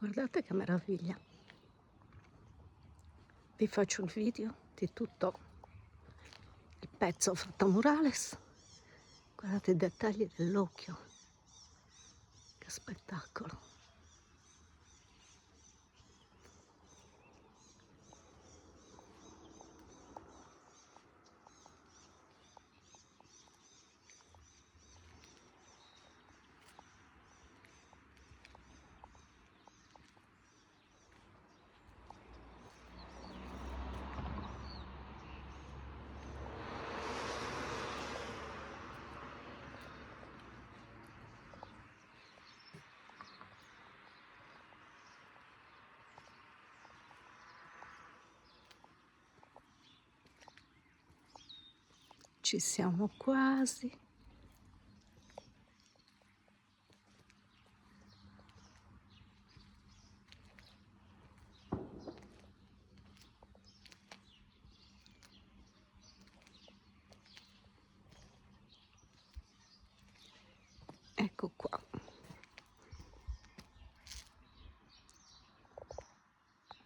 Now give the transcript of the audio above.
Guardate che meraviglia. Vi faccio il video di tutto il pezzo fatto a murales. Guardate i dettagli dell'occhio, che spettacolo. Ci siamo quasi.